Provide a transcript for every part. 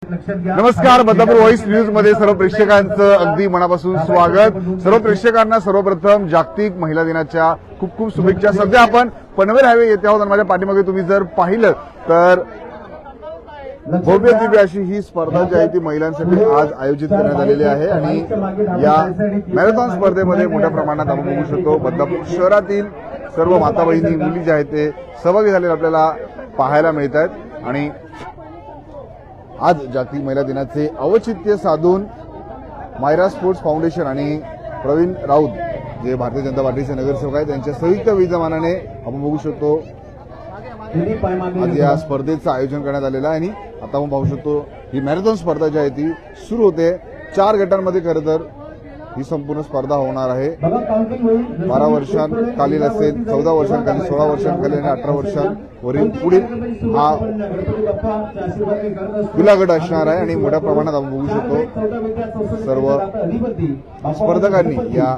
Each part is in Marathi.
नमस्कार, बदलापूर व्हॉइस न्यूज मध्ये सर्व प्रेक्षकांचं अगदी मनापासून स्वागत। सर्व प्रेक्षकांना सर्वप्रथम जागतिक महिला दिनाच्या खूप खूप शुभेच्छा। सध्या आपण पनवेल हायवे येथे आहोत आणि माझ्या पाठीमागे तुम्ही जर पाहिलं तर भव्य दिव्य अशी ही स्पर्धा जी आहे ती महिलांसाठी आज आयोजित करण्यात आलेली आहे आणि या मॅरेथॉन स्पर्धेमध्ये मोठ्या प्रमाणात आपण बघू शकतो बदलापूर शहरातील सर्व माता बहिणी मुली जे आहेत ते सहभागी झालेले आपल्याला पाहायला मिळत आहेत। आणि आज जागतिक महिला दिनाचे औचित्य साधून मायरा स्पोर्ट्स फाउंडेशन आणि प्रवीण राऊत जे भारतीय जनता पार्टीचे नगरसेवक आहेत त्यांच्या संयुक्त विद्यमानाने आपण बघू शकतो आज या स्पर्धेचं आयोजन करण्यात आलेलं आहे। आणि आता आपण पाहू शकतो ही मॅरेथॉन स्पर्धा जी आहे ती सुरू होते। 4 गटांमध्ये खरं तर ही संपूर्ण स्पर्धा होणार आहे। 12 वर्षांखालील असेल, 14 वर्षांखाली, 16 वर्षांखाली आणि 18 वर्षांवरील पुढील हा खुला गट असणार आहे। आणि मोठ्या प्रमाणात आपण बघू शकतो सर्व स्पर्धकांनी या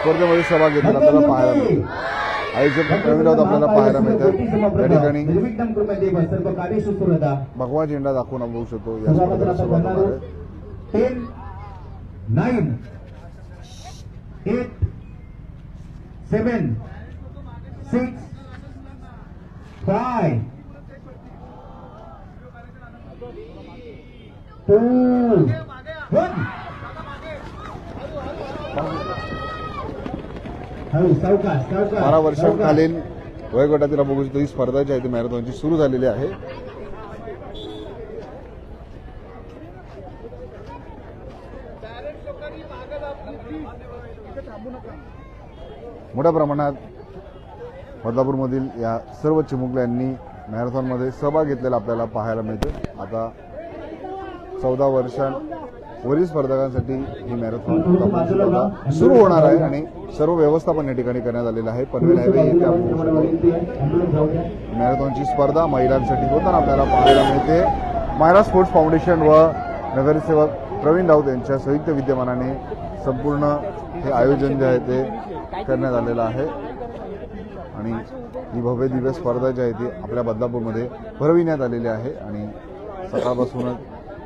स्पर्धेमध्ये सहभाग घेतलेला आपल्याला पाहायला मिळतो। आयोजक प्रवीण राऊत आपल्याला पाहायला मिळतात। या ठिकाणी भगवा झेंडा दाखवून आपण बघू शकतो या स्पर्धेला सुरुवात होणार आहे। 10, 9, 8, 7, 6, 5, 2, 1. सावकाश 12 वर्षांखालील वयोगटातील आपण बघू शकतो ही स्पर्धा जी आहे ती मॅरेथॉनची सुरू झालेली आहे। मोठ्या प्रमाणात बदलापूरमधील या सर्व चिमुकल्यांनी मॅरेथॉनमध्ये सहभाग घेतलेला आपल्याला पाहायला मिळतं। आता 14 वर्षांवरील स्पर्धकांसाठी ही मॅरेथॉन स्पर्धा सुरू होणार आहे आणि सर्व व्यवस्थापन या ठिकाणी करण्यात आलेलं आहे। पनवेल हायवे येथे मॅरेथॉनची स्पर्धा महिलांसाठी होताना आपल्याला पाहायला मिळते। मायरा स्पोर्ट्स फाउंडेशन व नगरसेवक प्रवीण राऊत यांच्या संयुक्त विद्यमानाने संपूर्ण हे आयोजन जे आहे ते करण्यात आलेलं आहे। आणि ही भव्य दिव्य स्पर्धा जी आहे ती आपल्या बदलापूरमध्ये भरविण्यात आलेली आहे आणि सकाळपासूनच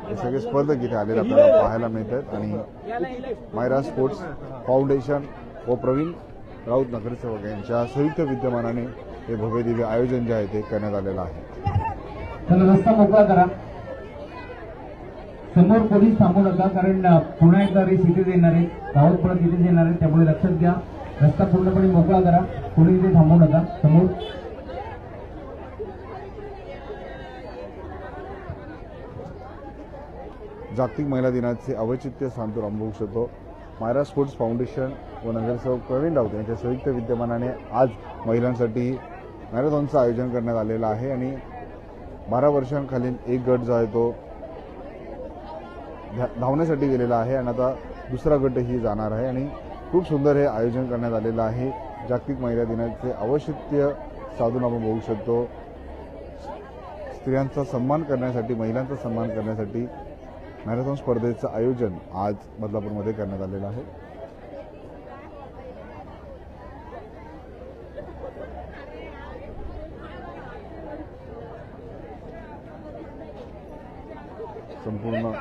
हे सगळे स्पर्धक इथे आलेले आपल्याला पाहायला मिळतात। आणि मायरा स्पोर्ट्स फाउंडेशन व प्रवीण राऊत नगरसेवक यांच्या संयुक्त विद्यमानाने हे भव्य दिव्य आयोजन जे आहे ते करण्यात आलेलं आहे। रस्ता मोकळा करा, समोर पोलीस थांबू नका, कारण पुन्हा एकदा रेस इथे येणार आहे, धावत परत इथे येणार आहे, त्यामुळे लक्षात घ्या। रस्ता पूर्णपणे मोकळा करा, कोणी इथे थांबू नका। समोर जागतिक महिला दिनाचे औचित्य साधून आपण बघू शकतो मायरा स्पोर्ट्स फाउंडेशन व नगरसेवक प्रवीण राऊत यांच्या संयुक्त विद्यमानाने आज महिलांसाठी मॅरेथॉनचं आयोजन करण्यात आलेलं आहे। आणि 12 वर्षांखालील एक गट जो आहे तो धावण्यासाठी गेलेला आहे आणि आता दुसरा गटही जाणार आहे आणि खूप सुंदर हे आयोजन करण्यात आलेलं आहे। जागतिक महिला दिनाचे औचित्य साधून आपण बघू शकतो स्त्रियांचा सन्मान करण्यासाठी, महिलांचा सन्मान करण्यासाठी मॅरेथॉन स्पर्धेचं आयोजन आज बदलापूरमध्ये करण्यात आलेलं आहे। संपूर्ण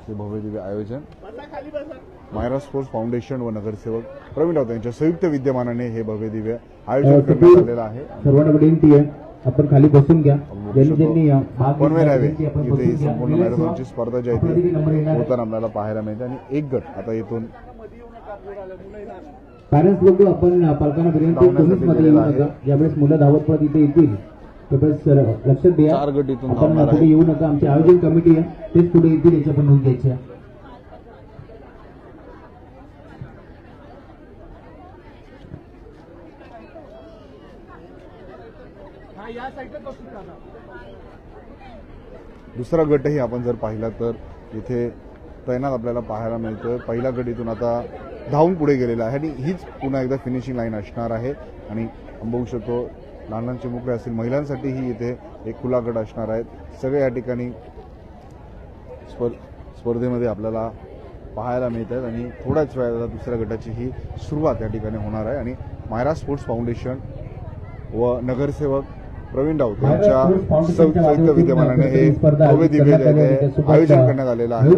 हे भव्य दिव्य आयोजन मायरा स्पोर्ट्स फाउंडेशन व नगरसेवक प्रवीण राऊत यांच्या संयुक्त विद्यमानाने हे भव्य दिव्य आयोजन करण्यात आलेलं आहे। सर्वांना विनंती आहे आपण खाली बसून घ्या। पनवेल हायवे इथे ही संपूर्ण मॅरेथॉनची स्पर्धा जी आहे ती होताना आपल्याला पाहायला मिळते आणि एक गट आता इथून पॅरेंट्स लोक आपण पालकांना विनंती मध्ये येऊ नका। ज्यावेळेस मुलं धावत परत इथे येतील त्यावेळेस लक्षात द्या 4 गट इथून आपण पुढे येऊ नका। आमची आयोजन कमिटी आहे तेच पुढे येतील, याची आपण नोंद घ्यायची आहे। दुसरा गटही आपण जर पाहिला तर इथे तैनात आपल्याला पाहायला मिळतोय। पहिला गट इथून आता धावून पुढे गेलेला आहे आणि हीच पुन्हा एकदा फिनिशिंग लाईन असणार आहे। आणि आपण बघू शकतो लहान लहान चिमुकले असतील, महिलांसाठीही इथे एक खुला गट असणार आहे। सगळे या ठिकाणी स्पर्धेमध्ये आपल्याला पाहायला मिळत आहेत आणि थोड्याच वेळात दुसऱ्या गटाची ही सुरुवात या ठिकाणी होणार आहे। आणि मायरा स्पोर्ट्स फाउंडेशन व नगरसेवक प्रवीण राऊत यांच्या संयुक्त विद्यमानाने हे भव्य दिव्य जे आहे ते आयोजन करण्यात आलेलं आहे.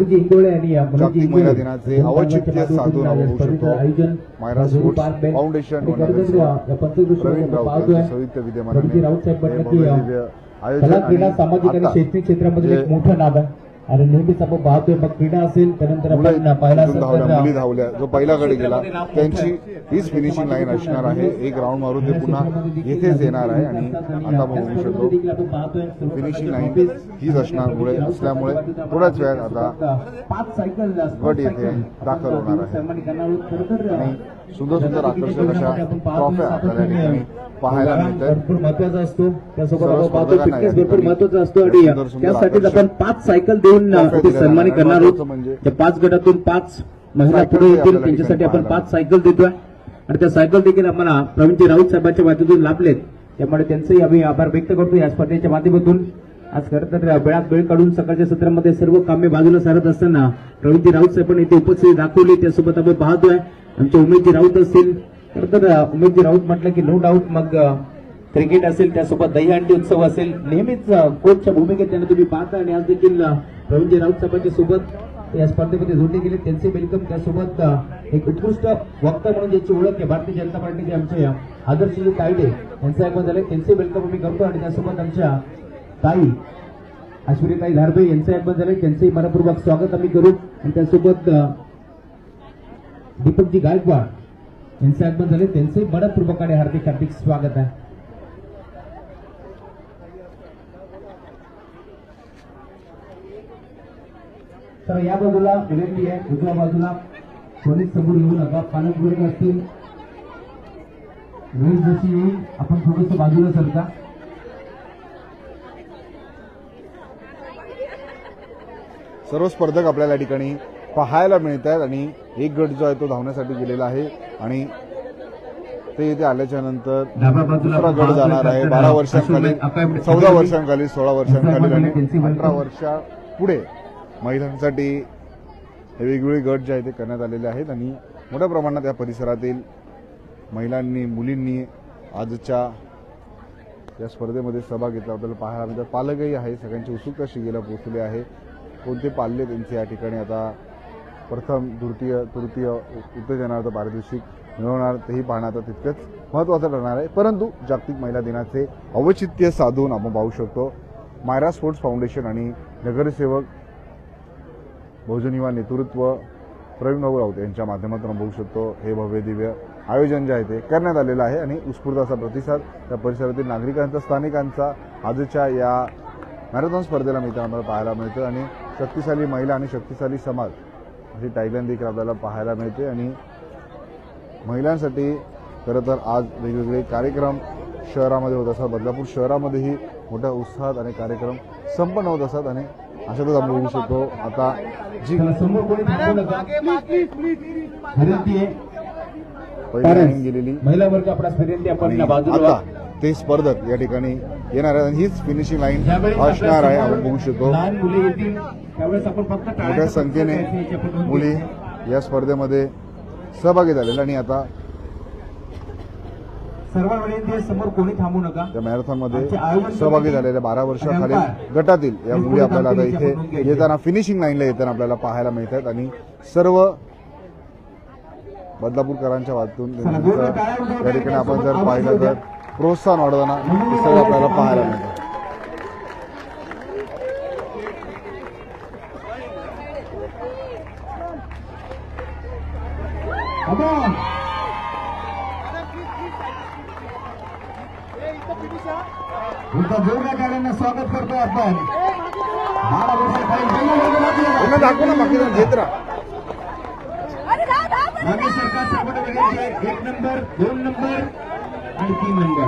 जागतिक महिला दिनाचे औचित्य साधून आपण बघू शकतो मायरा स्पोर्ट्स फाउंडेशन व नगरसेवक प्रवीण राऊत यांच्या संयुक्त विद्यमानाने हे भव्य दिव्य आयोजन क्रीडा सामाजिक आणि आणि शैक्षणिक क्षेत्रामध्ये एक मोठं नाव आहे आणि नेहमीच आपण पाहतोय मग क्रीडा असेल त्यानंतर आपण पाहिला असेल धावल्या मुली धावल्या जो पहिला गड गेला त्यांची हीच फिनिशिंग लाईन असणार आहे. एक राऊंड मारून ते पुन्हा येथेच येणार आहे आणि आता बघू शकतो फिनिशिंग लाईन हीच असल्यामुळे थोड्याच वेळात आता 5 सायकल गट येथे दाखल होणार आहे आणि सुंदर सुंदर आकर्षक अशा ट्रॉफ्या आपल्याला या ठिकाणी पाहायला मिळतात. भरपूर महत्वाचा असतो त्यासोबत सर्व आपण पाहतो स्पर्धकांना फिटनेस या भरपूर ठिकाणी महत्वाचा असतो आणि सुंदर सुंदर त्यासाठीच आकर्षक आपण 5 सायकल देऊन ट्रॉफ्या ते दिल्या सन्मानित जाणार. करणार महत्वाचं आहोत. म्हणजे त्या 5 गटातून 5 महिला सायकल पुढे आपल्याला येतील त्यांच्यासाठी आपण ठिकाणी 5 सायकल देतोय आणि त्या सायकल देखील आम्हाला प्रवीणजी राऊत साहेबांच्या माध्यमातून लाभलेत त्यामुळे त्यांचेही आम्ही आभार व्यक्त करतो या स्पर्धेच्या माध्यमातून. आज खरं तर वेळात वेळ काढून सकाळच्या सत्रामध्ये सर्व कामे बाजूला सारत असताना प्रवीणजी राऊत साहेबांनी इथे उपस्थिती दाखवली त्यासोबत आपण पाहतोय आमचे उमेशजी राऊत असतील. खरं तर उमेशजी राऊत म्हटलं की नो डाऊट मग क्रिकेट असेल त्यासोबत दहीहंडी उत्सव असेल नेहमीच कोचच्या भूमिकेत त्यांना तुम्ही पाहता आणि आज देखील प्रवीणजी राऊत साहेबांच्या सोबत या स्पर्धेमध्ये जोडले गेले त्यांचे वेलकम. त्यासोबत एक उत्कृष्ट वक्ता म्हणून ज्याची ओळख आहे भारतीय जनता पार्टीचे आमचे आदर्शजी तायडे यांचं ऐकून झालं त्यांचे वेलकम आम्ही करतो आणि त्यासोबत आमच्या ताई अश्विनीताई धारबे यांचं ऐकून झालं त्यांचंही मनपूर्वक स्वागत आम्ही करू आणि त्यासोबत दीपकजी गायकवाड यांचं ऐकून झाले त्यांचंही मनपूर्वक आणि हार्दिक हार्दिक स्वागत आहे. तर या बाजूला विनंती आहे उजव्या बाजूला कोणीच समोर येऊ नका पालक वर्ग असतील वेळ जशी येईल आपण थोडस बाजूला सरका. सर्व स्पर्धक आपल्याला या ठिकाणी पाहायला मिळत आहेत आणि एक गट जो आहे तो धावण्यासाठी गेलेला आहे आणि ते इथे आल्याच्या नंतर दुसरा गट जाणार आहे 12 वर्षांखाली 14 वर्षांखाली 16 वर्षांखाली आणि 18 वर्षा पुढे महिलांसाठी हे वेगवेगळे गट जे आहे ते करण्यात आलेले आहेत आणि मोठ्या प्रमाणात या परिसरातील महिलांनी मुलींनी आजच्या या स्पर्धेमध्ये सहभाग घेतला आपल्याला पाहायला मिळतात. पालकही आहे सगळ्यांची उत्सुकता शिगेला पोहोचली आहे. कोणते पाल्य त्यांचे या ठिकाणी आता प्रथम तृतीय उत्तेजनार्थ पारितोषिक मिळवणार तेही पाहणं आता तितकंच महत्त्वाचं ठरणार आहे. परंतु जागतिक महिला दिनाचे औचित्य साधून आपण पाहू शकतो मायरा स्पोर्ट्स फाउंडेशन आणि नगरसेवक बहुजन युवा नेतृत्व प्रवीण राऊत यांच्या माध्यमातून आपण बघू शकतो हे भव्य दिव्य आयोजन जे आहे ते करण्यात आलेलं आहे आणि उत्स्फूर्त असा प्रतिसाद त्या परिसरातील नागरिकांचा स्थानिकांचा आजच्या या मॅरेथॉन स्पर्धेला मिळताना आम्हाला पाहायला मिळतं आणि शक्तिशाली महिला आणि शक्तिशाली समाज अशी टॅगलाईन देखील आपल्याला पाहायला मिळते आणि महिलांसाठी खरं तर आज वेगवेगळे कार्यक्रम शहरामध्ये होत असतात. बदलापूर शहरामध्येही मोठ्या उत्साहात आणि कार्यक्रम संपन्न होत असतात आणि अशातच आपण बघू शकतो आता जी समोर कोणी थांबू नका. विनंती आहे पहिली लाईन गेलेली महिला वर्ग आपणास विनंती आपण आणि बाजूला आता ते स्पर्धक या ठिकाणी येणार आहेत आणि हीच फिनिशिंग लाईन असणार आहे. आपण बघू शकतो लहान मुले येतील त्यावेळेस आपण फक्त मोठ्या संख्येने मुली या स्पर्धेमध्ये सहभागी झालेल्या आणि आता सर्व विनंती समोर कोणी थांबू नका. या मॅरेथॉनमध्ये सहभागी झालेल्या 12 वर्षाखालील गटातील या मुली आपल्याला आता इथे येताना फिनिशिंग लाईनला येताना आपल्याला पाहायला मिळतात आणि सर्व बदलापूरकरांच्या वाटून या ठिकाणी आपण जर पाहिलं तर प्रोत्साहन वाढवताना हे सगळं आपल्याला पाहायला मिळतं. जोरदार स्वागत करतो आपण त्यांना दाखवू ना बाकी घेत राहा. मागे सरकार 1 नंबर 2 नंबर आणि 3 नंबर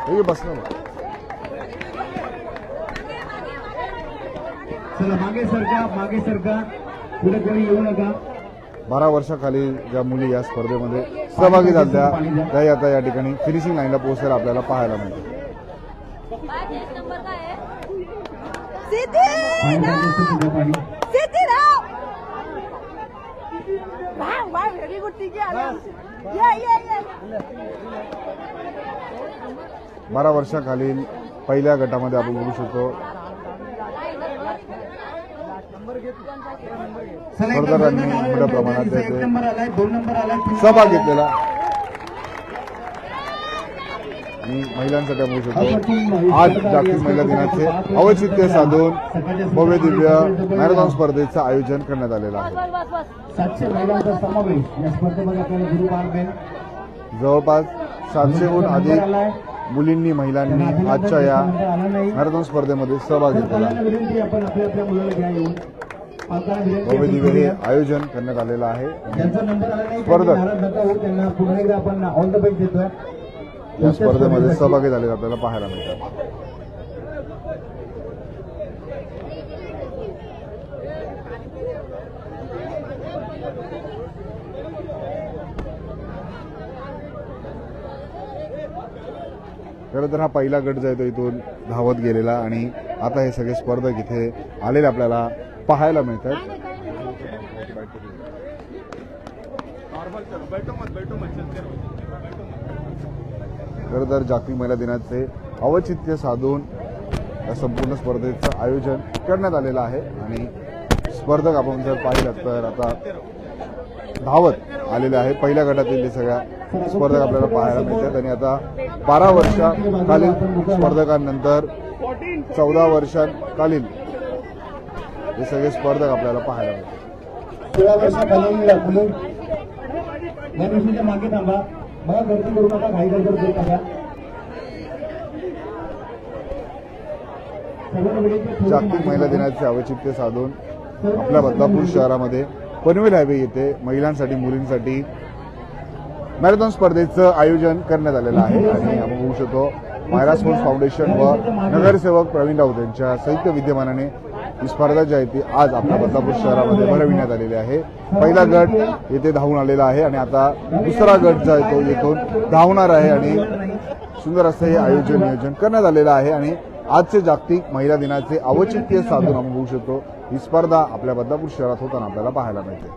हे बस ना चला मागे सरका पुढे कोणी येऊ नका. 12 वर्षाखाली ज्या मुली या स्पर्धेमध्ये सहभागी झाल्या त्या आता या ठिकाणी फिनिशिंग लाईनला पोहोचायला आपल्याला पाहायला मिळतं. व्हेरी गुड ठीक आहे 12 वर्षाखालील पहिल्या गटामध्ये आपण बघू शकतो स्पर्धकांनी मोठ्या प्रमाणात त्याचे सहभाग घेतलेला आणि महिलांसाठी आपण बघू शकतो आज जागतिक महिला दिनाचे औचित्य साधून भव्य दिव्य मॅरेथॉन स्पर्धेचं आयोजन करण्यात आलेलं आहे. 700 महिलांचा समावेश या स्पर्धेमध्ये आपल्याला गुरुवार मिळेल. जवळपास 700हून अधिक मुलींनी महिलांनी आजच्या या मॅरेथॉन स्पर्धेमध्ये सहभाग घेतलेला आहे. विनंती आपण आपल्या आपल्या मुलाला घ्या येऊन पालकांना विनंती भव्य दिव्य हे आयोजन करण्यात आलेलं आहे. ज्यांचा नंबर आला नाही स्पर्धक नाराज नका होऊ, त्यांना पुन्हा एकदा आपण ऑल द बेस्ट देतोय. या स्पर्धेमध्ये सहभागी झालेले आपल्याला पाहायला मिळतात. खरं तर हा पहिला गट जो आहे तो इथून धावत गेलेला आणि आता हे सगळे स्पर्धक इथे आलेले आपल्याला पाहायला मिळतात. खरं तर जागतिक महिला दिनाचे औचित्य साधून या संपूर्ण स्पर्धेचं आयोजन करण्यात आलेलं आहे आणि स्पर्धक आपण जर पाहिलं तर आता धावत आलेले आहे. पहिल्या गटातील हे सगळ्या स्पर्धक आपल्याला पाहायला मिळतात आणि आता 12 वर्षाखालील स्पर्धकांनंतर 14 वर्षांखालील हे सगळे स्पर्धक आपल्याला पाहायला मिळतात. 16 वर्षाखालील मुलं या दिवशीच्या मागे थांबा. मला गर्दी करू नका, घाई गडबड करू नका. जागतिक महिला दिनाचे औचित्य साधून आपल्या बदलापूर शहरामध्ये पनवेल हायवे येथे महिलांसाठी मुलींसाठी मॅरेथॉन स्पर्धेचं आयोजन करण्यात आलेलं आहे आणि आपण बघू शकतो मायरा स्पोर्ट्स फाउंडेशन व नगरसेवक प्रवीण राऊत यांच्या संयुक्त विद्यमानाने ही स्पर्धा जी आहे ती आज आपल्या बदलापूर शहरामध्ये भरविण्यात आलेली आहे. पहिला गट येथे धावून आलेला आहे आणि आता दुसरा गट जो आहे तो येथून धावणार आहे आणि सुंदर असं हे आयोजन नियोजन करण्यात आलेलं आहे आणि आजचे जागतिक महिला दिनाचे औचित्य साधून आपण बघू शकतो ही स्पर्धा आपल्या बदलापूर शहरात होताना आपल्याला पाहायला मिळते.